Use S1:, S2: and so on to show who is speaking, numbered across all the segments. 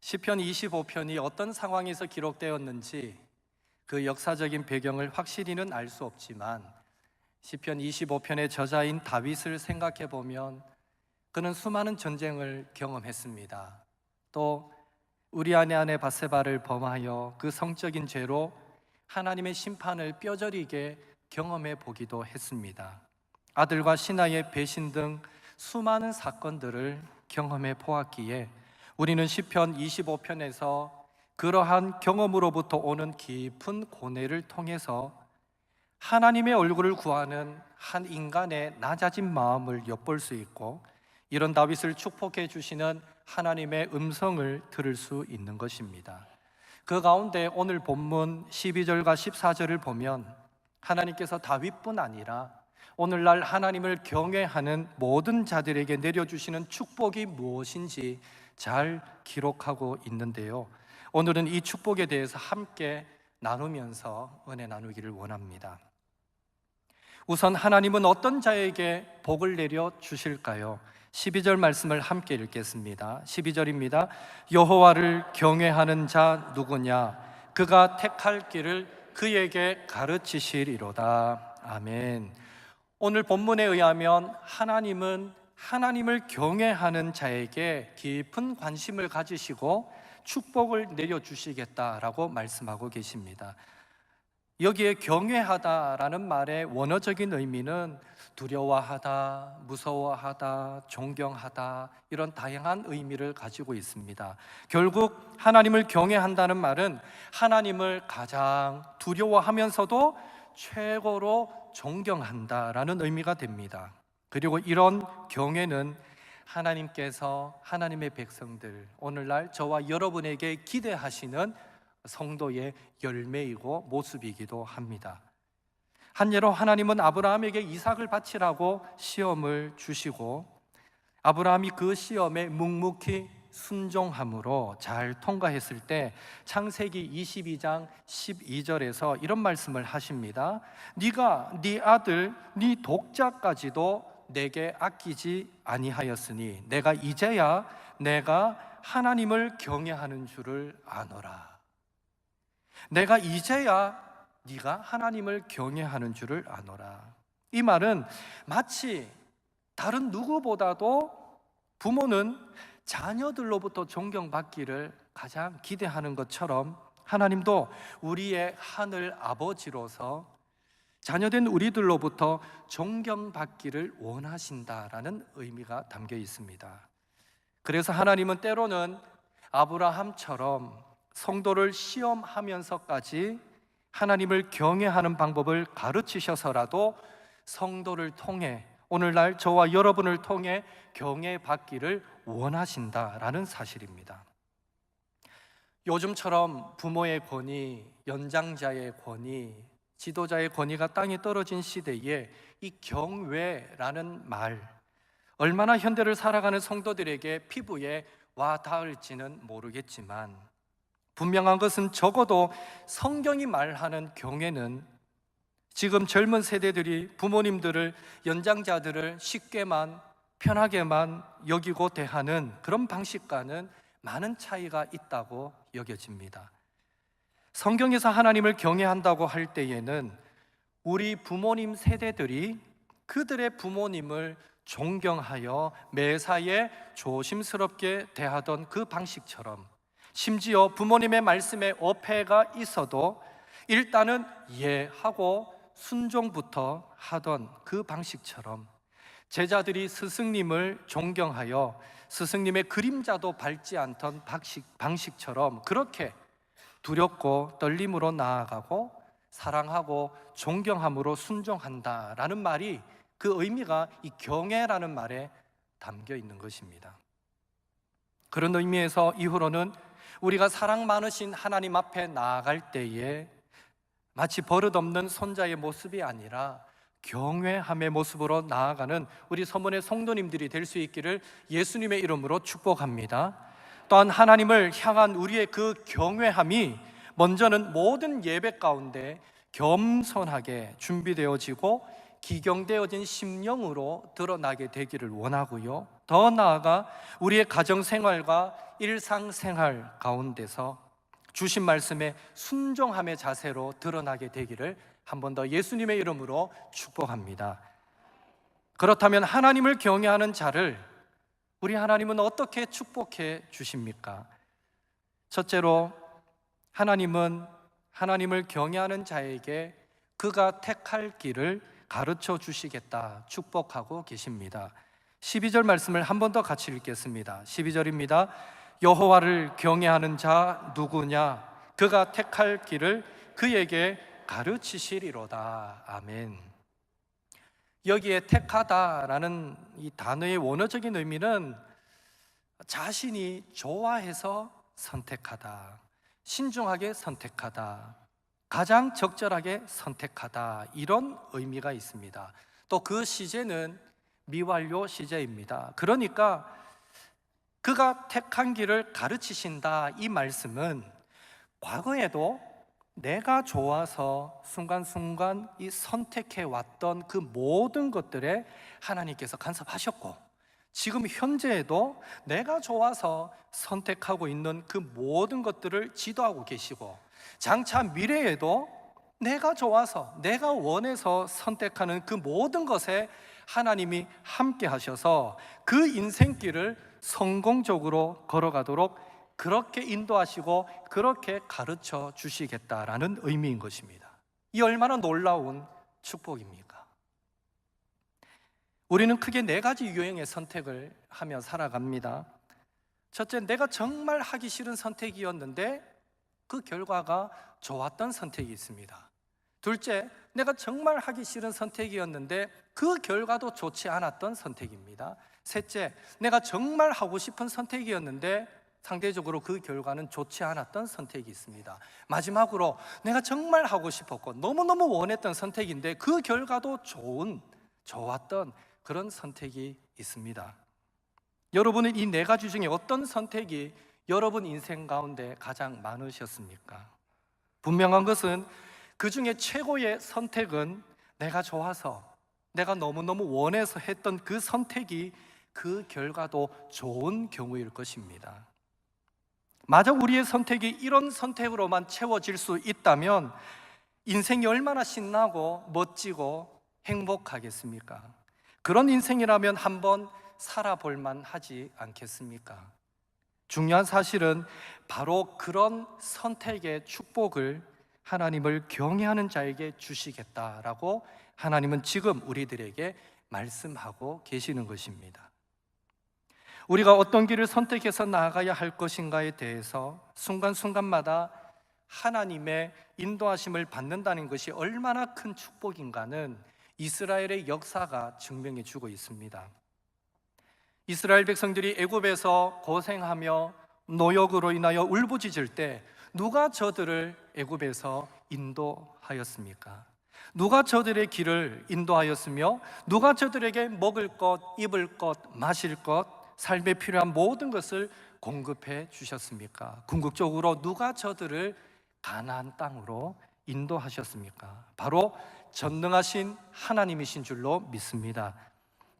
S1: 시편 25편이 어떤 상황에서 기록되었는지 그 역사적인 배경을 확실히는 알 수 없지만 시편 25편의 저자인 다윗을 생각해 보면 그는 수많은 전쟁을 경험했습니다. 또 우리아의 아내 밧세바를 범하여 그 성적인 죄로 하나님의 심판을 뼈저리게 경험해 보기도 했습니다. 아들과 신하의 배신 등 수많은 사건들을 경험해 보았기에 우리는 시편 25편에서 그러한 경험으로부터 오는 깊은 고뇌를 통해서 하나님의 얼굴을 구하는 한 인간의 낮아진 마음을 엿볼 수 있고, 이런 다윗을 축복해 주시는 하나님의 음성을 들을 수 있는 것입니다. 그 가운데 오늘 본문 12절과 14절을 보면 하나님께서 다윗뿐 아니라 오늘날 하나님을 경외하는 모든 자들에게 내려주시는 축복이 무엇인지 잘 기록하고 있는데요, 오늘은 이 축복에 대해서 함께 나누면서 은혜 나누기를 원합니다. 우선 하나님은 어떤 자에게 복을 내려 주실까요? 12절 말씀을 함께 읽겠습니다. 12절입니다. 여호와를 경외하는 자 누구냐? 그가 택할 길을 그에게 가르치시리로다. 아멘. 오늘 본문에 의하면 하나님은 하나님을 경외하는 자에게 깊은 관심을 가지시고 축복을 내려주시겠다라고 말씀하고 계십니다. 여기에 경외하다라는 말의 원어적인 의미는 두려워하다, 무서워하다, 존경하다, 이런 다양한 의미를 가지고 있습니다. 결국 하나님을 경외한다는 말은 하나님을 가장 두려워하면서도 최고로 존경한다라는 의미가 됩니다. 그리고 이런 경외는 하나님께서 하나님의 백성들, 오늘날 저와 여러분에게 기대하시는 성도의 열매이고 모습이기도 합니다. 한 예로 하나님은 아브라함에게 이삭을 바치라고 시험을 주시고 아브라함이 그 시험에 묵묵히 순종함으로 잘 통과했을 때 창세기 22장 12절에서 이런 말씀을 하십니다. 네가 네 아들 네 독자까지도 내게 아끼지 아니하였으니 내가 이제야 내가 하나님을 경외하는 줄을 아노라. 내가 이제야 네가 하나님을 경외하는 줄을 아노라. 이 말은 마치 다른 누구보다도 부모는 자녀들로부터 존경받기를 가장 기대하는 것처럼 하나님도 우리의 하늘 아버지로서 자녀된 우리들로부터 존경받기를 원하신다라는 의미가 담겨 있습니다. 그래서 하나님은 때로는 아브라함처럼 성도를 시험하면서까지 하나님을 경외하는 방법을 가르치셔서라도 성도를 통해, 오늘날 저와 여러분을 통해 경외받기를 원하신다라는 사실입니다. 요즘처럼 부모의 권위, 연장자의 권위, 지도자의 권위가 땅에 떨어진 시대에 이 경외라는 말, 얼마나 현대를 살아가는 성도들에게 피부에 와 닿을지는 모르겠지만 분명한 것은 적어도 성경이 말하는 경외는 지금 젊은 세대들이 부모님들을, 연장자들을 쉽게만 편하게만 여기고 대하는 그런 방식과는 많은 차이가 있다고 여겨집니다. 성경에서 하나님을 경외한다고 할 때에는 우리 부모님 세대들이 그들의 부모님을 존경하여 매사에 조심스럽게 대하던 그 방식처럼, 심지어 부모님의 말씀에 어폐가 있어도 일단은 이해하고 순종부터 하던 그 방식처럼 제자들이 스승님을 존경하여 스승님의 그림자도 밟지 않던 방식처럼 그렇게 두렵고 떨림으로 나아가고 사랑하고 존경함으로 순종한다라는 말이, 그 의미가 이 경외라는 말에 담겨 있는 것입니다. 그런 의미에서 이후로는 우리가 사랑 많으신 하나님 앞에 나아갈 때에 마치 버릇없는 손자의 모습이 아니라 경외함의 모습으로 나아가는 우리 서문의 성도님들이 될 수 있기를 예수님의 이름으로 축복합니다. 또한 하나님을 향한 우리의 그 경외함이 먼저는 모든 예배 가운데 겸손하게 준비되어지고 기경되어진 심령으로 드러나게 되기를 원하고요. 더 나아가 우리의 가정생활과 일상생활 가운데서 주신 말씀에 순종함의 자세로 드러나게 되기를 한 번 더 예수님의 이름으로 축복합니다. 그렇다면 하나님을 경외하는 자를 우리 하나님은 어떻게 축복해 주십니까? 첫째로, 하나님은 하나님을 경외하는 자에게 그가 택할 길을 가르쳐 주시겠다 축복하고 계십니다. 12절 말씀을 한 번 더 같이 읽겠습니다. 12절입니다. 여호와를 경외하는 자 누구냐? 그가 택할 길을 그에게 가르치시리로다. 아멘. 여기에 택하다라는 이 단어의 원어적인 의미는 자신이 좋아해서 선택하다, 신중하게 선택하다, 가장 적절하게 선택하다, 이런 의미가 있습니다. 또 그 시제는 미완료 시제입니다. 그러니까 그가 택한 길을 가르치신다, 이 말씀은 과거에도 내가 좋아서 순간순간 이 선택해 왔던 그 모든 것들에 하나님께서 간섭하셨고, 지금 현재에도 내가 좋아서 선택하고 있는 그 모든 것들을 지도하고 계시고, 장차 미래에도 내가 좋아서 내가 원해서 선택하는 그 모든 것에 하나님이 함께 하셔서 그 인생길을 성공적으로 걸어가도록 그렇게 인도하시고 그렇게 가르쳐 주시겠다라는 의미인 것입니다. 이 얼마나 놀라운 축복입니까? 우리는 크게 네 가지 유형의 선택을 하며 살아갑니다. 첫째, 내가 정말 하기 싫은 선택이었는데 그 결과가 좋았던 선택이 있습니다. 둘째, 내가 정말 하기 싫은 선택이었는데 그 결과도 좋지 않았던 선택입니다. 셋째, 내가 정말 하고 싶은 선택이었는데 상대적으로 그 결과는 좋지 않았던 선택이 있습니다. 마지막으로 내가 정말 하고 싶었고 너무너무 원했던 선택인데 그 결과도 좋았던 그런 선택이 있습니다. 여러분은 이 네 가지 중에 어떤 선택이 여러분 인생 가운데 가장 많으셨습니까? 분명한 것은 그 중에 최고의 선택은 내가 좋아서, 내가 너무너무 원해서 했던 그 선택이 그 결과도 좋은 경우일 것입니다. 만약 우리의 선택이 이런 선택으로만 채워질 수 있다면 인생이 얼마나 신나고 멋지고 행복하겠습니까? 그런 인생이라면 한번 살아볼 만하지 않겠습니까? 중요한 사실은 바로 그런 선택의 축복을 하나님을 경외하는 자에게 주시겠다라고 하나님은 지금 우리들에게 말씀하고 계시는 것입니다. 우리가 어떤 길을 선택해서 나아가야 할 것인가에 대해서 순간순간마다 하나님의 인도하심을 받는다는 것이 얼마나 큰 축복인가는 이스라엘의 역사가 증명해 주고 있습니다. 이스라엘 백성들이 애굽에서 고생하며 노역으로 인하여 울부짖을 때 누가 저들을 애굽에서 인도하였습니까? 누가 저들의 길을 인도하였으며 누가 저들에게 먹을 것, 입을 것, 마실 것, 삶에 필요한 모든 것을 공급해 주셨습니까? 궁극적으로 누가 저들을 가나안 땅으로 인도하셨습니까? 바로 전능하신 하나님이신 줄로 믿습니다.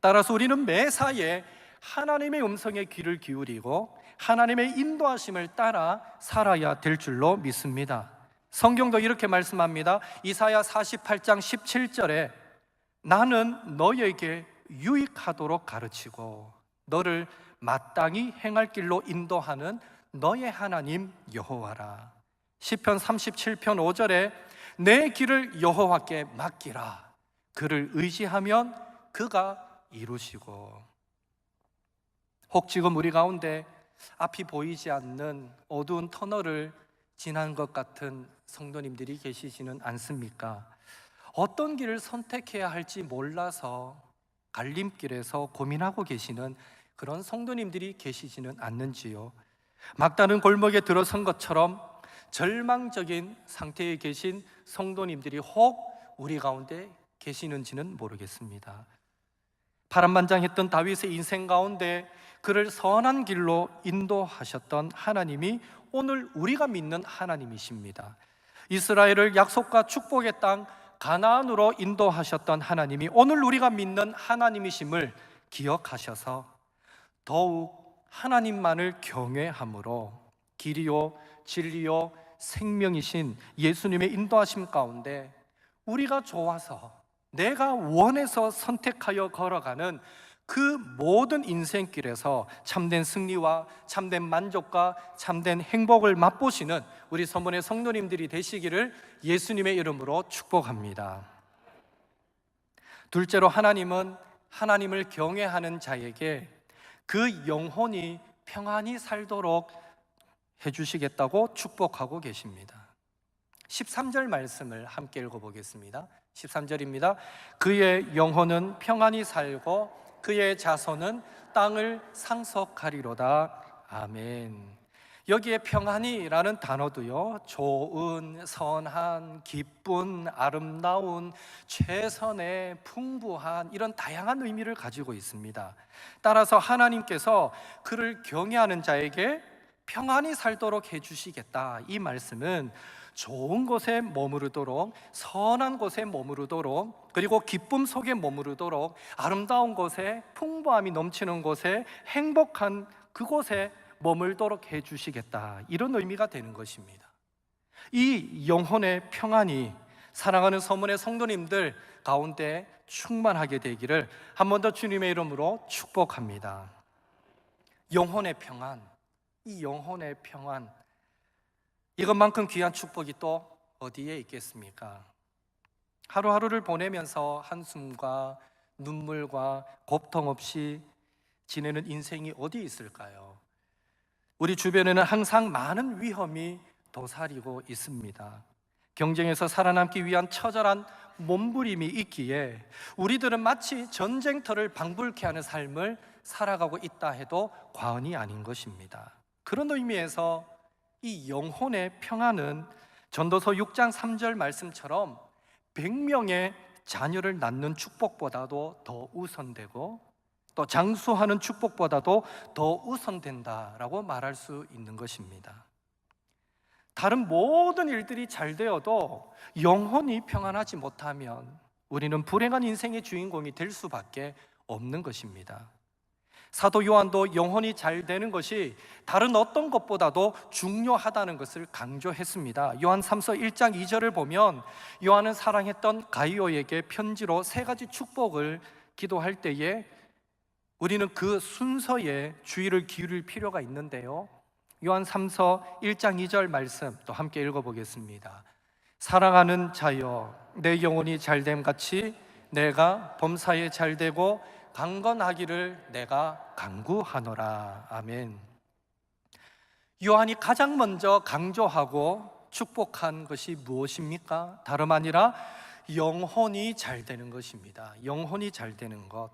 S1: 따라서 우리는 매사에 하나님의 음성에 귀를 기울이고 하나님의 인도하심을 따라 살아야 될 줄로 믿습니다. 성경도 이렇게 말씀합니다. 이사야 48장 17절에 나는 너에게 유익하도록 가르치고 너를 마땅히 행할 길로 인도하는 너의 하나님 여호와라. 시편 37편 5절에 내 길을 여호와께 맡기라. 그를 의지하면 그가 이루시고. 혹 지금 우리 가운데 앞이 보이지 않는 어두운 터널을 지난 것 같은 성도님들이 계시지는 않습니까? 어떤 길을 선택해야 할지 몰라서 갈림길에서 고민하고 계시는 그런 성도님들이 계시지는 않는지요? 막다른 골목에 들어선 것처럼 절망적인 상태에 계신 성도님들이 혹 우리 가운데 계시는지는 모르겠습니다. 파란만장했던 다윗의 인생 가운데 그를 선한 길로 인도하셨던 하나님이 오늘 우리가 믿는 하나님이십니다. 이스라엘을 약속과 축복의 땅 가나안으로 인도하셨던 하나님이 오늘 우리가 믿는 하나님이심을 기억하셔서 더욱 하나님만을 경외함으로 길이요 진리요 생명이신 예수님의 인도하심 가운데 우리가 좋아서 내가 원해서 선택하여 걸어가는 그 모든 인생길에서 참된 승리와 참된 만족과 참된 행복을 맛보시는 우리 서문의 성도님들이 되시기를 예수님의 이름으로 축복합니다. 둘째로, 하나님은 하나님을 경외하는 자에게 그 영혼이 평안히 살도록 해주시겠다고 축복하고 계십니다. 13절 말씀을 함께 읽어보겠습니다. 13절입니다. 그의 영혼은 평안히 살고 그의 자손은 땅을 상속하리로다. 아멘. 여기에 평안이라는 단어도요, 좋은, 선한, 기쁜, 아름다운, 최선의, 풍부한 이런 다양한 의미를 가지고 있습니다. 따라서 하나님께서 그를 경외하는 자에게 평안히 살도록 해주시겠다, 이 말씀은 좋은 곳에 머무르도록, 선한 곳에 머무르도록, 그리고 기쁨 속에 머무르도록, 아름다운 곳에, 풍부함이 넘치는 곳에, 행복한 그곳에 머물도록 해주시겠다, 이런 의미가 되는 것입니다. 이 영혼의 평안이 사랑하는 서문의 성도님들 가운데 충만하게 되기를 한 번 더 주님의 이름으로 축복합니다. 영혼의 평안, 이 영혼의 평안, 이것만큼 귀한 축복이 또 어디에 있겠습니까? 하루하루를 보내면서 한숨과 눈물과 고통 없이 지내는 인생이 어디 있을까요? 우리 주변에는 항상 많은 위험이 도사리고 있습니다. 경쟁에서 살아남기 위한 처절한 몸부림이 있기에 우리들은 마치 전쟁터를 방불케 하는 삶을 살아가고 있다 해도 과언이 아닌 것입니다. 그런 의미에서 이 영혼의 평안은 전도서 6장 3절 말씀처럼 100명의 자녀를 낳는 축복보다도 더 우선되고 또 장수하는 축복보다도 더 우선된다라고 말할 수 있는 것입니다. 다른 모든 일들이 잘 되어도 영혼이 평안하지 못하면 우리는 불행한 인생의 주인공이 될 수밖에 없는 것입니다. 사도 요한도 영혼이 잘 되는 것이 다른 어떤 것보다도 중요하다는 것을 강조했습니다. 요한 3서 1장 2절을 보면 요한은 사랑했던 가이오에게 편지로 3가지 축복을 기도할 때에 우리는 그 순서에 주의를 기울일 필요가 있는데요, 요한 3서 1장 2절 말씀 또 함께 읽어보겠습니다. 사랑하는 자여, 내 영혼이 잘됨 같이 내가 범사에 잘되고 강건하기를 내가 간구하노라. 아멘. 요한이 가장 먼저 강조하고 축복한 것이 무엇입니까? 다름 아니라 영혼이 잘 되는 것입니다. 영혼이 잘 되는 것.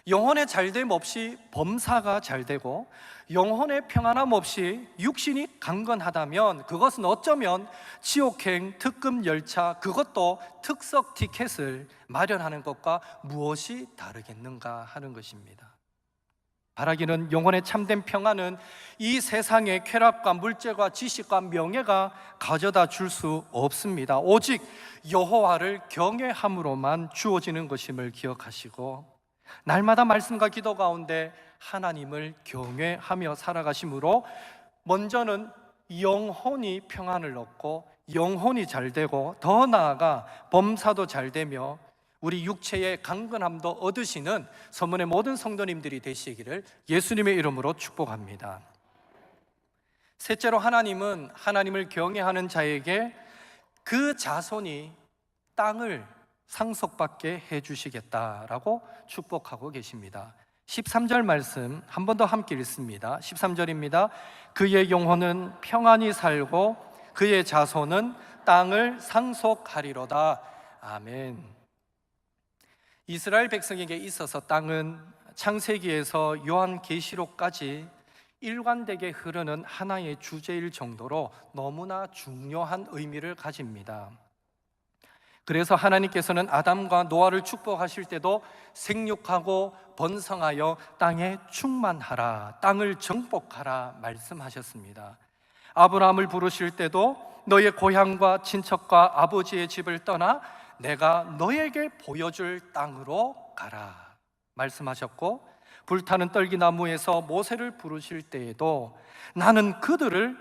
S1: 영혼의 잘됨 없이 범사가 잘 되고 영혼의 평안함 없이 육신이 강건하다면 그것은 어쩌면 지옥행 특급 열차, 그것도 특석 티켓을 마련하는 것과 무엇이 다르겠는가 하는 것입니다. 바라기는 영혼의 참된 평안은 이 세상의 쾌락과 물질과 지식과 명예가 가져다 줄 수 없습니다. 오직 여호와를 경외함으로만 주어지는 것임을 기억하시고 날마다 말씀과 기도 가운데 하나님을 경외하며 살아가심으로 먼저는 영혼이 평안을 얻고 영혼이 잘 되고 더 나아가 범사도 잘 되며 우리 육체의 강건함도 얻으시는 서문의 모든 성도님들이 되시기를 예수님의 이름으로 축복합니다. 셋째로, 하나님은 하나님을 경외하는 자에게 그 자손이 땅을 상속받게 해주시겠다라고 축복하고 계십니다. 13절 말씀 한 번 더 함께 읽습니다. 13절입니다. 그의 영혼은 평안히 살고 그의 자손은 땅을 상속하리로다. 아멘. 이스라엘 백성에게 있어서 땅은 창세기에서 요한계시록까지 일관되게 흐르는 하나의 주제일 정도로 너무나 중요한 의미를 가집니다. 그래서 하나님께서는 아담과 노아를 축복하실 때도 생육하고 번성하여 땅에 충만하라, 땅을 정복하라 말씀하셨습니다. 아브라함을 부르실 때도 너의 고향과 친척과 아버지의 집을 떠나 내가 너에게 보여줄 땅으로 가라 말씀하셨고, 불타는 떨기나무에서 모세를 부르실 때에도 나는 그들을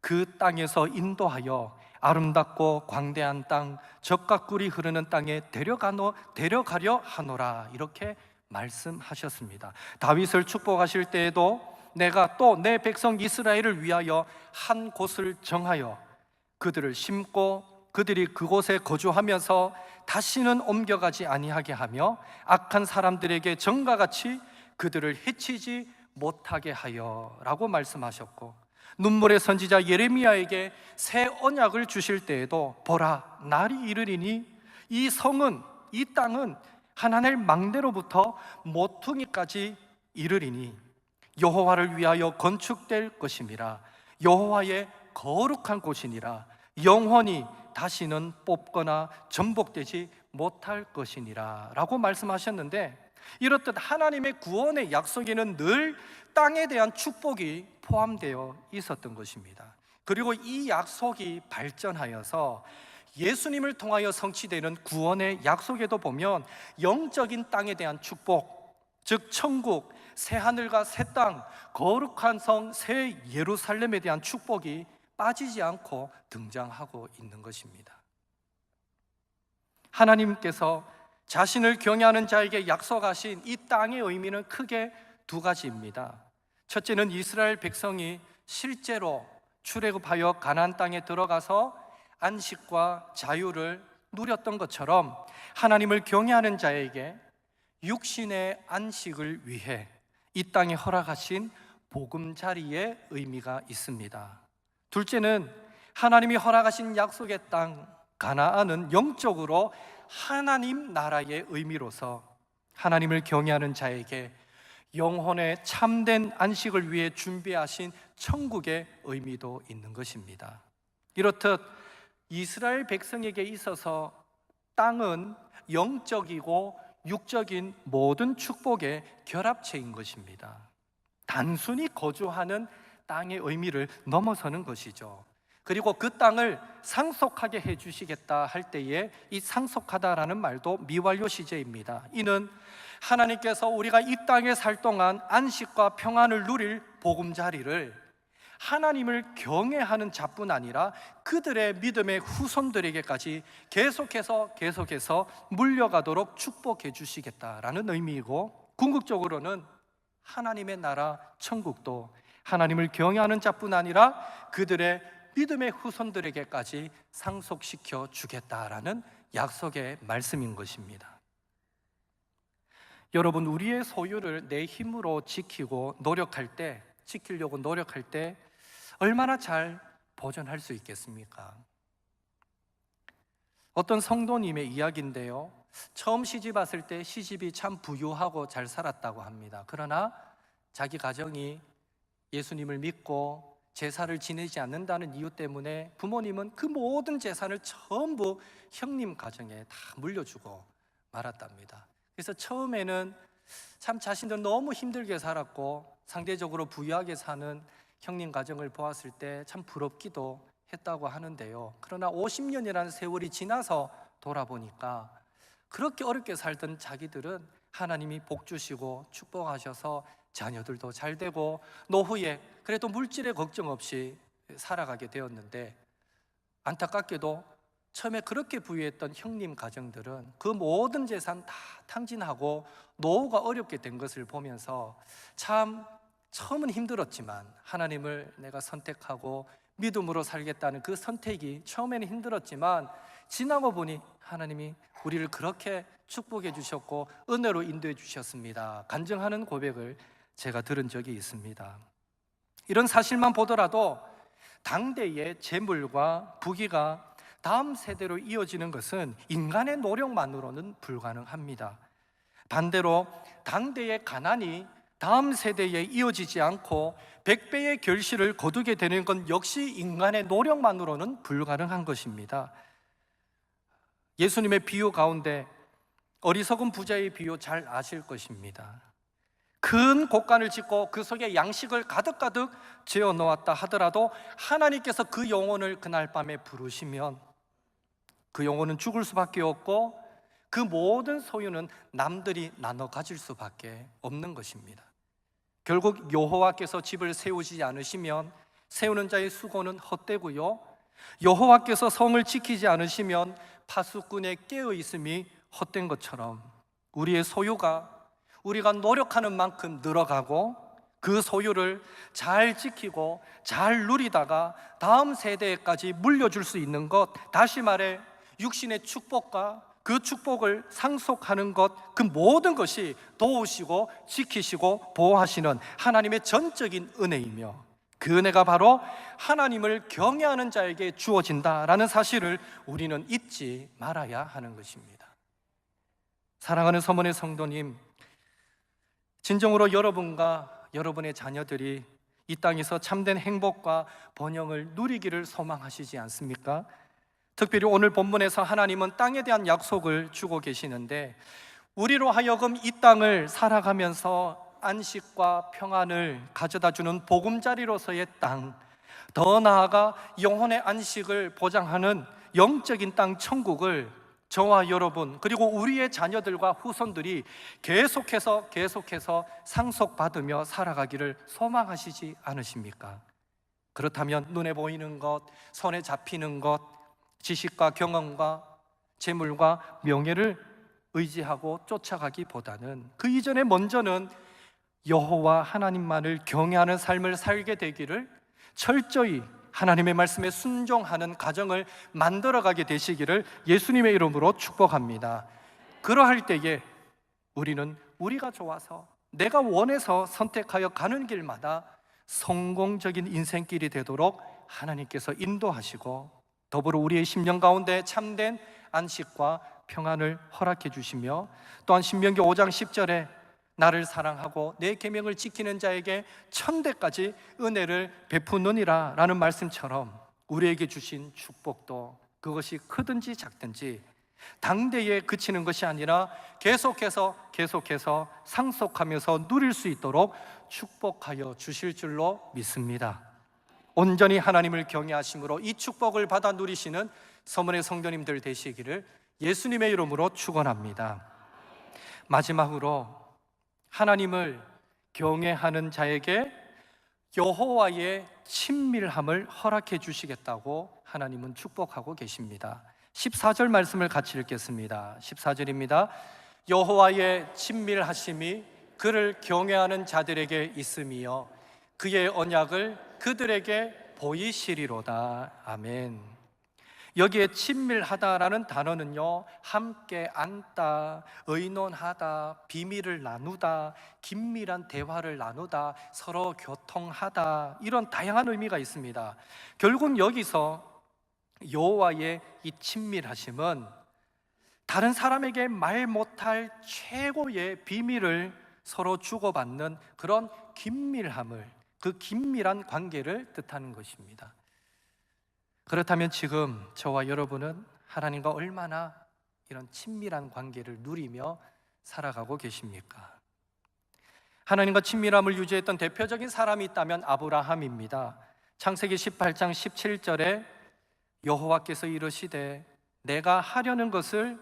S1: 그 땅에서 인도하여 아름답고 광대한 땅, 젖과 꿀이 흐르는 땅에 데려가려 하노라, 이렇게 말씀하셨습니다. 다윗을 축복하실 때에도 내가 또 내 백성 이스라엘을 위하여 한 곳을 정하여 그들을 심고 그들이 그곳에 거주하면서 다시는 옮겨가지 아니하게 하며 악한 사람들에게 전과 같이 그들을 해치지 못하게 하여 라고 말씀하셨고, 눈물의 선지자 예레미야에게 새 언약을 주실 때에도 보라, 날이 이르리니 이 성은, 이 땅은 하나님의 망대로부터 모퉁이까지 이르리니 여호와를 위하여 건축될 것임이라. 여호와의 거룩한 곳이니라. 영원히 다시는 뽑거나 전복되지 못할 것이니라 라고 말씀하셨는데, 이렇듯 하나님의 구원의 약속에는 늘 땅에 대한 축복이 포함되어 있었던 것입니다. 그리고 이 약속이 발전하여서 예수님을 통하여 성취되는 구원의 약속에도 보면 영적인 땅에 대한 축복, 즉 천국, 새하늘과 새 땅, 거룩한 성, 새 예루살렘에 대한 축복이 빠지지 않고 등장하고 있는 것입니다. 하나님께서 자신을 경외하는 자에게 약속하신 이 땅의 의미는 크게 두 가지입니다. 첫째는 이스라엘 백성이 실제로 출애굽하여 가나안 땅에 들어가서 안식과 자유를 누렸던 것처럼 하나님을 경외하는 자에게 육신의 안식을 위해 이 땅에 허락하신 보금자리의 의미가 있습니다. 둘째는 하나님이 허락하신 약속의 땅 가나안은 영적으로 하나님 나라의 의미로서 하나님을 경외하는 자에게 영혼의 참된 안식을 위해 준비하신 천국의 의미도 있는 것입니다. 이렇듯 이스라엘 백성에게 있어서 땅은 영적이고 육적인 모든 축복의 결합체인 것입니다. 단순히 거주하는 땅의 의미를 넘어서는 것이죠. 그리고 그 땅을 상속하게 해주시겠다 할 때에 이 상속하다라는 말도 미완료 시제입니다. 이는 하나님께서 우리가 이 땅에 살 동안 안식과 평안을 누릴 보금자리를 하나님을 경외하는 자뿐 아니라 그들의 믿음의 후손들에게까지 계속해서 물려가도록 축복해 주시겠다라는 의미이고, 궁극적으로는 하나님의 나라 천국도 하나님을 경외하는 자뿐 아니라 그들의 믿음의 후손들에게까지 상속시켜 주겠다라는 약속의 말씀인 것입니다. 여러분, 우리의 소유를 내 힘으로 지키려고 노력할 때 얼마나 잘 보존할 수 있겠습니까? 어떤 성도님의 이야기인데요, 처음 시집 왔을 때 시집이 참 부유하고 잘 살았다고 합니다. 그러나 자기 가정이 예수님을 믿고 제사를 지내지 않는다는 이유 때문에 부모님은 그 모든 재산을 전부 형님 가정에 다 물려주고 말았답니다. 그래서 처음에는 참 자신들 너무 힘들게 살았고 상대적으로 부유하게 사는 형님 가정을 보았을 때 참 부럽기도 했다고 하는데요, 그러나 50년이라는 세월이 지나서 돌아보니까 그렇게 어렵게 살던 자기들은 하나님이 복 주시고 축복하셔서 자녀들도 잘 되고 노후에 그래도 물질의 걱정 없이 살아가게 되었는데, 안타깝게도 처음에 그렇게 부유했던 형님 가정들은 그 모든 재산 다 탕진하고 노후가 어렵게 된 것을 보면서 참 처음은 힘들었지만 하나님을 내가 선택하고 믿음으로 살겠다는 그 선택이 처음에는 힘들었지만 지나고 보니 하나님이 우리를 그렇게 축복해 주셨고 은혜로 인도해 주셨습니다, 간증하는 고백을 제가 들은 적이 있습니다. 이런 사실만 보더라도 당대의 재물과 부귀가 다음 세대로 이어지는 것은 인간의 노력만으로는 불가능합니다. 반대로 당대의 가난이 다음 세대에 이어지지 않고 100배의 결실을 거두게 되는 건 역시 인간의 노력만으로는 불가능한 것입니다. 예수님의 비유 가운데 어리석은 부자의 비유 잘 아실 것입니다. 큰 곳간을 짓고 그 속에 양식을 가득가득 재어 놓았다 하더라도 하나님께서 그 영혼을 그날 밤에 부르시면 그 영혼은 죽을 수밖에 없고 그 모든 소유는 남들이 나눠 가질 수밖에 없는 것입니다. 결국 여호와께서 집을 세우지 않으시면 세우는 자의 수고는 헛되고요, 여호와께서 성을 지키지 않으시면 파수꾼의 깨어 있음이 헛된 것처럼 우리의 소유가 우리가 노력하는 만큼 늘어가고 그 소유를 잘 지키고 잘 누리다가 다음 세대까지 물려줄 수 있는 것, 다시 말해 육신의 축복과 그 축복을 상속하는 것, 그 모든 것이 도우시고 지키시고 보호하시는 하나님의 전적인 은혜이며, 그 은혜가 바로 하나님을 경외하는 자에게 주어진다라는 사실을 우리는 잊지 말아야 하는 것입니다. 사랑하는 서문의 성도님, 진정으로 여러분과 여러분의 자녀들이 이 땅에서 참된 행복과 번영을 누리기를 소망하시지 않습니까? 특별히 오늘 본문에서 하나님은 땅에 대한 약속을 주고 계시는데, 우리로 하여금 이 땅을 살아가면서 안식과 평안을 가져다 주는 보금자리로서의 땅, 더 나아가 영혼의 안식을 보장하는 영적인 땅 천국을 저와 여러분 그리고 우리의 자녀들과 후손들이 계속해서 상속받으며 살아가기를 소망하시지 않으십니까? 그렇다면 눈에 보이는 것, 손에 잡히는 것, 지식과 경험과 재물과 명예를 의지하고 쫓아가기보다는 그 이전에 먼저는 여호와 하나님만을 경외하는 삶을 살게 되기를, 철저히 하나님의 말씀에 순종하는 가정을 만들어가게 되시기를 예수님의 이름으로 축복합니다. 그러할 때에 우리는 우리가 좋아서 내가 원해서 선택하여 가는 길마다 성공적인 인생길이 되도록 하나님께서 인도하시고, 더불어 우리의 심령 가운데 참된 안식과 평안을 허락해 주시며, 또한 신명기 5장 10절에 나를 사랑하고 내 계명을 지키는 자에게 천대까지 은혜를 베푸느니라 라는 말씀처럼 우리에게 주신 축복도 그것이 크든지 작든지 당대에 그치는 것이 아니라 계속해서 상속하면서 누릴 수 있도록 축복하여 주실 줄로 믿습니다. 온전히 하나님을 경외하심으로 이 축복을 받아 누리시는 서문의 성도님들 되시기를 예수님의 이름으로 축원합니다. 마지막으로 하나님을 경외하는 자에게 여호와의 친밀함을 허락해 주시겠다고 하나님은 축복하고 계십니다. 14절 말씀을 같이 읽겠습니다. 14절입니다. 여호와의 친밀하심이 그를 경외하는 자들에게 있음이요 그의 언약을 그들에게 보이시리로다. 아멘. 여기에 친밀하다라는 단어는요, 함께 앉다, 의논하다, 비밀을 나누다, 긴밀한 대화를 나누다, 서로 교통하다, 이런 다양한 의미가 있습니다. 결국 여기서 여호와의 이 친밀하심은 다른 사람에게 말 못할 최고의 비밀을 서로 주고받는 그런 긴밀함을, 그 긴밀한 관계를 뜻하는 것입니다. 그렇다면 지금 저와 여러분은 하나님과 얼마나 이런 친밀한 관계를 누리며 살아가고 계십니까? 하나님과 친밀함을 유지했던 대표적인 사람이 있다면 아브라함입니다. 창세기 18장 17절에 여호와께서 이르시되 내가 하려는 것을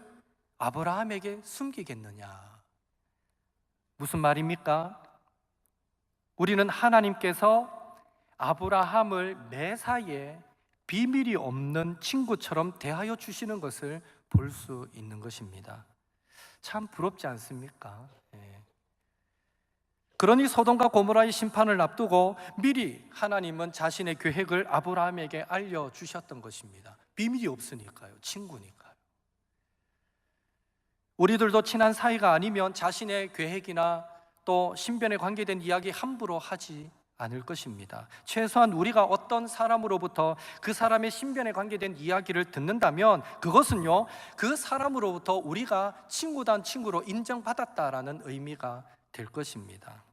S1: 아브라함에게 숨기겠느냐? 무슨 말입니까? 우리는 하나님께서 아브라함을 매사에 비밀이 없는 친구처럼 대하여 주시는 것을 볼 수 있는 것입니다. 참 부럽지 않습니까? 그러니 소돔과 고모라의 심판을 앞두고 미리 하나님은 자신의 계획을 아브라함에게 알려주셨던 것입니다. 비밀이 없으니까요, 친구니까요. 우리들도 친한 사이가 아니면 자신의 계획이나 또 신변에 관계된 이야기 함부로 하지 않을 것입니다. 최소한 우리가 어떤 사람으로부터 그 사람의 신변에 관계된 이야기를 듣는다면 그것은요, 그 사람으로부터 우리가 친구단 친구로 인정받았다라는 의미가 될 것입니다.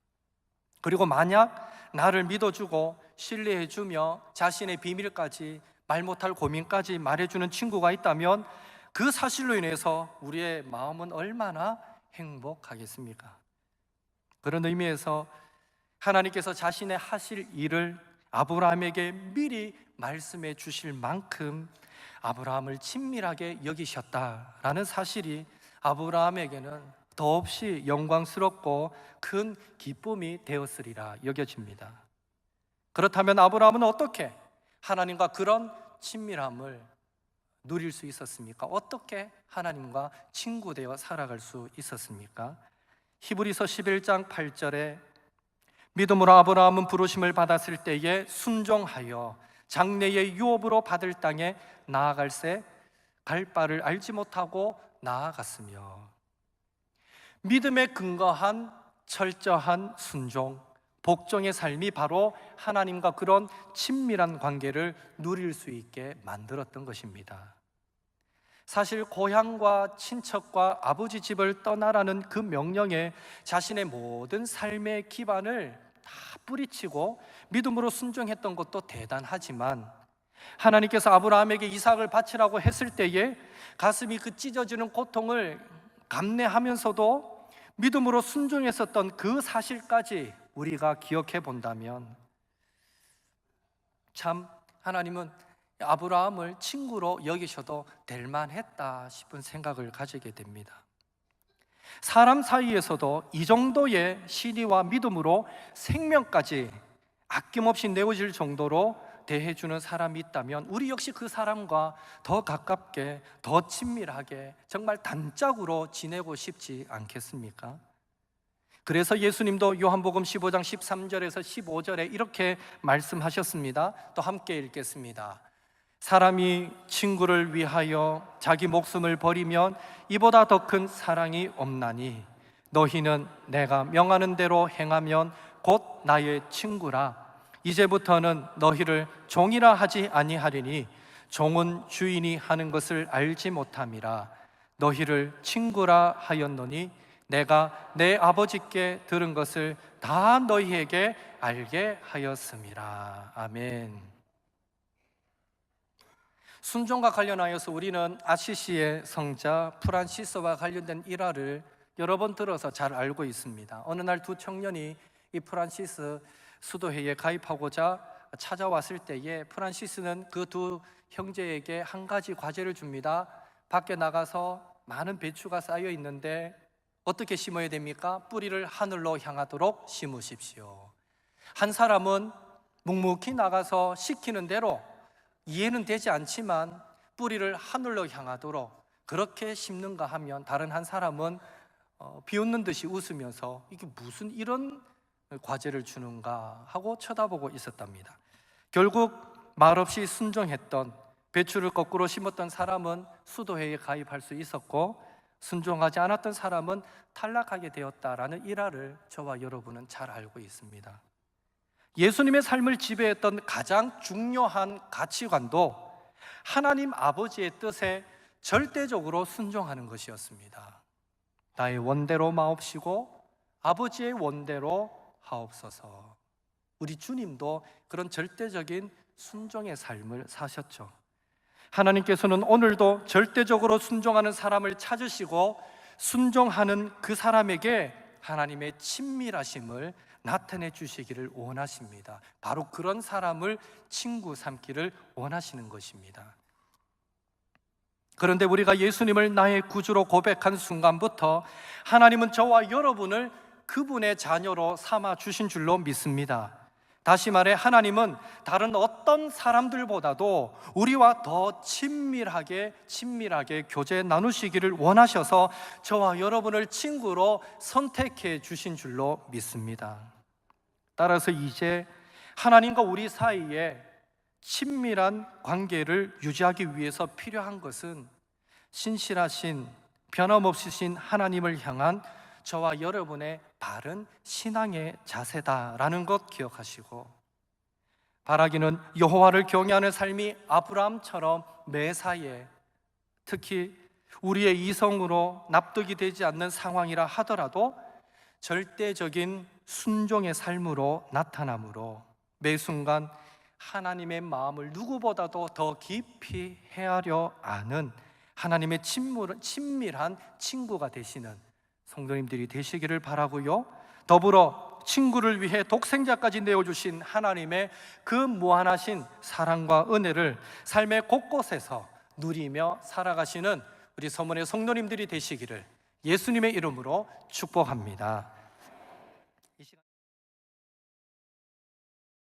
S1: 그리고 만약 나를 믿어주고 신뢰해주며 자신의 비밀까지, 말 못할 고민까지 말해주는 친구가 있다면 그 사실로 인해서 우리의 마음은 얼마나 행복하겠습니까? 그런 의미에서 하나님께서 자신의 하실 일을 아브라함에게 미리 말씀해 주실 만큼 아브라함을 친밀하게 여기셨다라는 사실이 아브라함에게는 더없이 영광스럽고 큰 기쁨이 되었으리라 여겨집니다. 그렇다면 아브라함은 어떻게 하나님과 그런 친밀함을 누릴 수 있었습니까? 어떻게 하나님과 친구되어 살아갈 수 있었습니까? 히브리서 11장 8절에 믿음으로 아브라함은 부르심을 받았을 때에 순종하여 장래의 유업으로 받을 땅에 나아갈새 갈 바를 알지 못하고 나아갔으며, 믿음에 근거한 철저한 순종, 복종의 삶이 바로 하나님과 그런 친밀한 관계를 누릴 수 있게 만들었던 것입니다. 사실 고향과 친척과 아버지 집을 떠나라는 그 명령에 자신의 모든 삶의 기반을 다 뿌리치고 믿음으로 순종했던 것도 대단하지만, 하나님께서 아브라함에게 이삭을 바치라고 했을 때에 가슴이 그 찢어지는 고통을 감내하면서도 믿음으로 순종했었던 그 사실까지 우리가 기억해 본다면, 참 하나님은 아브라함을 친구로 여기셔도 될 만했다 싶은 생각을 가지게 됩니다. 사람 사이에서도 이 정도의 신의와 믿음으로 생명까지 아낌없이 내어질 정도로 대해주는 사람이 있다면 우리 역시 그 사람과 더 가깝게, 더 친밀하게, 정말 단짝으로 지내고 싶지 않겠습니까? 그래서 예수님도 요한복음 15장 13절에서 15절에 이렇게 말씀하셨습니다. 또 함께 읽겠습니다. 사람이 친구를 위하여 자기 목숨을 버리면 이보다 더 큰 사랑이 없나니 너희는 내가 명하는 대로 행하면 곧 나의 친구라. 이제부터는 너희를 종이라 하지 아니하리니 종은 주인이 하는 것을 알지 못함이라. 너희를 친구라 하였노니 내가 내 아버지께 들은 것을 다 너희에게 알게 하였음이라. 아멘. 순종과 관련하여서 우리는 아시시의 성자 프란시스와 관련된 일화를 여러 번 들어서 잘 알고 있습니다. 어느 날 두 청년이 이 프란시스 수도회에 가입하고자 찾아왔을 때에 프란시스는 그 두 형제에게 한 가지 과제를 줍니다. 밖에 나가서 많은 배추가 쌓여 있는데 어떻게 심어야 됩니까? 뿌리를 하늘로 향하도록 심으십시오. 한 사람은 묵묵히 나가서 시키는 대로, 이해는 되지 않지만 뿌리를 하늘로 향하도록 그렇게 심는가 하면, 다른 한 사람은 비웃는 듯이 웃으면서 이게 무슨 이런 과제를 주는가 하고 쳐다보고 있었답니다. 결국 말없이 순종했던, 배추를 거꾸로 심었던 사람은 수도회에 가입할 수 있었고, 순종하지 않았던 사람은 탈락하게 되었다라는 일화를 저와 여러분은 잘 알고 있습니다. 예수님의 삶을 지배했던 가장 중요한 가치관도 하나님 아버지의 뜻에 절대적으로 순종하는 것이었습니다. 나의 원대로 마옵시고 아버지의 원대로 하옵소서. 우리 주님도 그런 절대적인 순종의 삶을 사셨죠. 하나님께서는 오늘도 절대적으로 순종하는 사람을 찾으시고 순종하는 그 사람에게 하나님의 친밀하심을 나타내 주시기를 원하십니다. 바로 그런 사람을 친구 삼기를 원하시는 것입니다. 그런데 우리가 예수님을 나의 구주로 고백한 순간부터 하나님은 저와 여러분을 그분의 자녀로 삼아 주신 줄로 믿습니다. 다시 말해 하나님은 다른 어떤 사람들보다도 우리와 더 친밀하게 교제 나누시기를 원하셔서 저와 여러분을 친구로 선택해 주신 줄로 믿습니다. 따라서 이제 하나님과 우리 사이에 친밀한 관계를 유지하기 위해서 필요한 것은 신실하신, 변함없으신 하나님을 향한 저와 여러분의 바른 신앙의 자세다라는 것 기억하시고, 바라기는 여호와를 경외하는 삶이 아브라함처럼 매사에, 특히 우리의 이성으로 납득이 되지 않는 상황이라 하더라도 절대적인 순종의 삶으로 나타나므로 매 순간 하나님의 마음을 누구보다도 더 깊이 헤아려 아는 하나님의 친밀한 친구가 되시는 성도님들이 되시기를 바라고요. 더불어 친구를 위해 독생자까지 내어주신 하나님의 그 무한하신 사랑과 은혜를 삶의 곳곳에서 누리며 살아가시는 우리 서문의 성도님들이 되시기를 예수님의 이름으로 축복합니다.